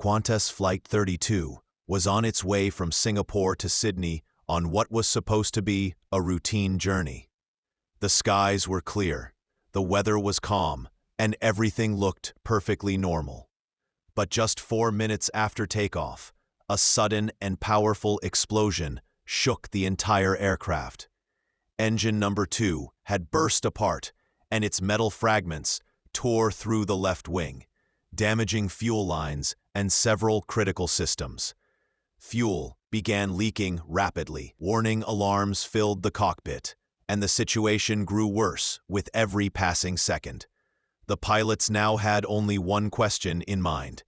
Qantas Flight 32 was on its way from Singapore to Sydney on what was supposed to be a routine journey. The skies were clear, the weather was calm, and everything looked perfectly normal. But just 4 minutes after takeoff, a sudden and powerful explosion shook the entire aircraft. Engine number 2 had burst apart, and its metal fragments tore through the left wing, damaging fuel lines and several critical systems. Fuel began leaking rapidly. Warning alarms filled the cockpit, and the situation grew worse with every passing second. The pilots now had only one question in mind.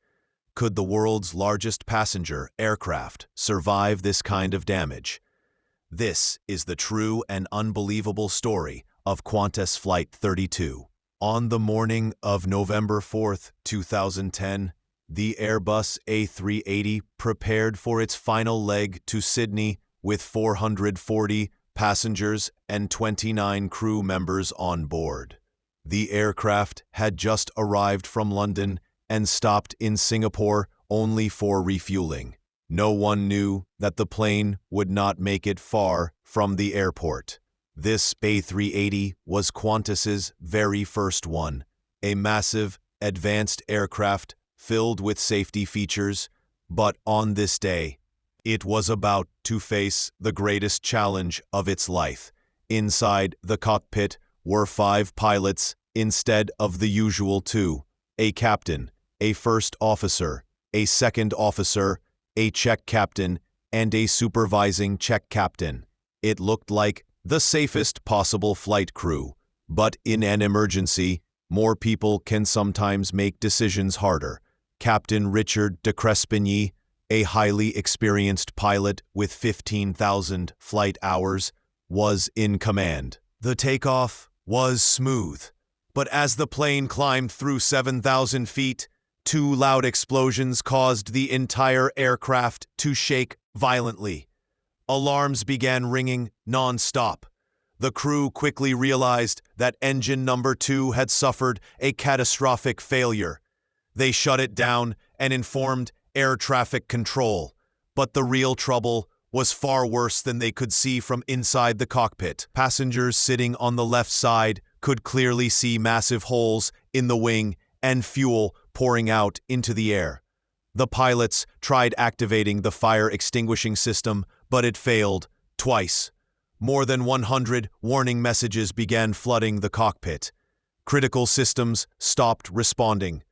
Could the world's largest passenger aircraft survive this kind of damage? This is the true and unbelievable story of Qantas Flight 32. On the morning of November 4, 2010, the Airbus A380 prepared for its final leg to Sydney with 440 passengers and 29 crew members on board. The aircraft had just arrived from London and stopped in Singapore only for refueling. No one knew that the plane would not make it far from the airport. This A380 was Qantas's very first one, a massive, advanced aircraft filled with safety features, but on this day, it was about to face the greatest challenge of its life. Inside the cockpit were 5 pilots instead of the usual 2, a captain, a first officer, a second officer, a check captain, and a supervising check captain. It looked like the safest possible flight crew, but in an emergency, more people can sometimes make decisions harder. Captain Richard de Crespigny, a highly experienced pilot with 15,000 flight hours, was in command. The takeoff was smooth, but as the plane climbed through 7,000 feet, 2 loud explosions caused the entire aircraft to shake violently. Alarms began ringing non-stop. The crew quickly realized that engine number 2 had suffered a catastrophic failure. They shut it down and informed air traffic control. But the real trouble was far worse than they could see from inside the cockpit. Passengers sitting on the left side could clearly see massive holes in the wing and fuel pouring out into the air. The pilots tried activating the fire extinguishing system, but it failed twice. More than 100 warning messages began flooding the cockpit. Critical systems stopped responding.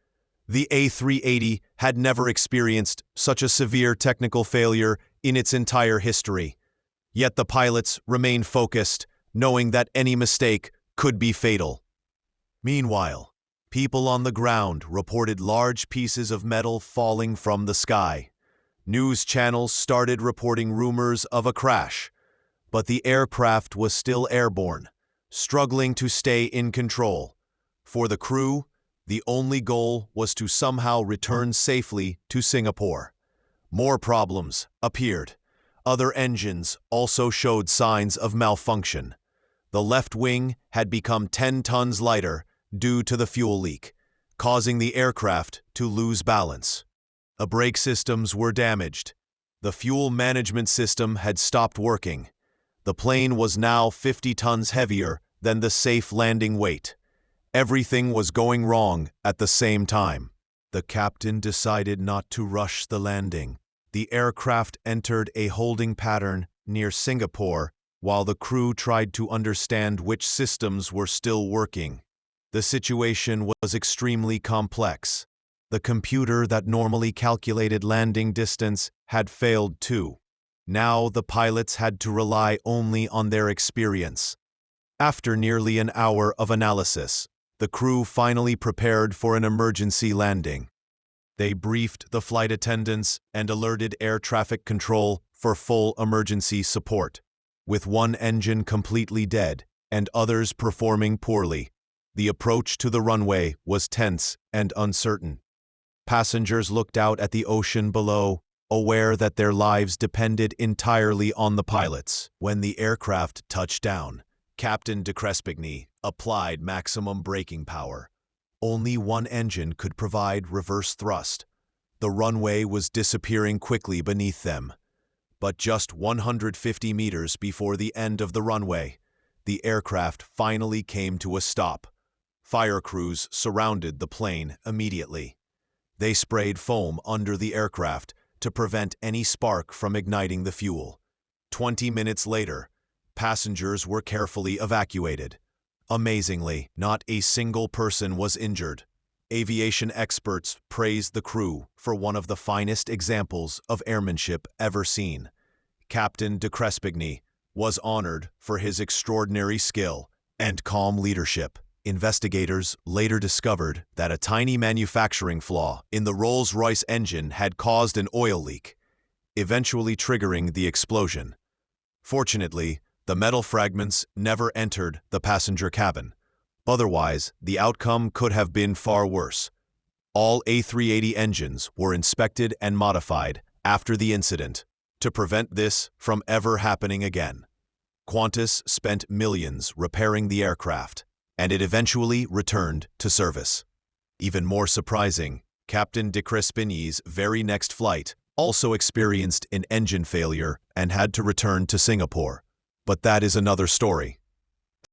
The A380 had never experienced such a severe technical failure in its entire history. Yet the pilots remained focused, knowing that any mistake could be fatal. Meanwhile, people on the ground reported large pieces of metal falling from the sky. News channels started reporting rumors of a crash, but the aircraft was still airborne, struggling to stay in control. For the crew, the only goal was to somehow return safely to Singapore. More problems appeared. Other engines also showed signs of malfunction. The left wing had become 10 tons lighter due to the fuel leak, causing the aircraft to lose balance. The brake systems were damaged. The fuel management system had stopped working. The plane was now 50 tons heavier than the safe landing weight. Everything was going wrong at the same time. The captain decided not to rush the landing. The aircraft entered a holding pattern near Singapore while the crew tried to understand which systems were still working. The situation was extremely complex. The computer that normally calculated landing distance had failed too. Now the pilots had to rely only on their experience. After nearly an hour of analysis, the crew finally prepared for an emergency landing. They briefed the flight attendants and alerted air traffic control for full emergency support. With one engine completely dead and others performing poorly, the approach to the runway was tense and uncertain. Passengers looked out at the ocean below, aware that their lives depended entirely on the pilots. When the aircraft touched down, Captain de Crespigny applied maximum braking power. Only one engine could provide reverse thrust. The runway was disappearing quickly beneath them. But just 150 meters before the end of the runway, the aircraft finally came to a stop. Fire crews surrounded the plane immediately. They sprayed foam under the aircraft to prevent any spark from igniting the fuel. 20 minutes later, passengers were carefully evacuated. Amazingly, not a single person was injured. Aviation experts praised the crew for one of the finest examples of airmanship ever seen. Captain de Crespigny was honored for his extraordinary skill and calm leadership. Investigators later discovered that a tiny manufacturing flaw in the Rolls-Royce engine had caused an oil leak, eventually triggering the explosion. Fortunately, the metal fragments never entered the passenger cabin. Otherwise, the outcome could have been far worse. All A380 engines were inspected and modified after the incident to prevent this from ever happening again. Qantas spent millions repairing the aircraft, and it eventually returned to service. Even more surprising, Captain de Crespigny's very next flight also experienced an engine failure and had to return to Singapore. But that is another story.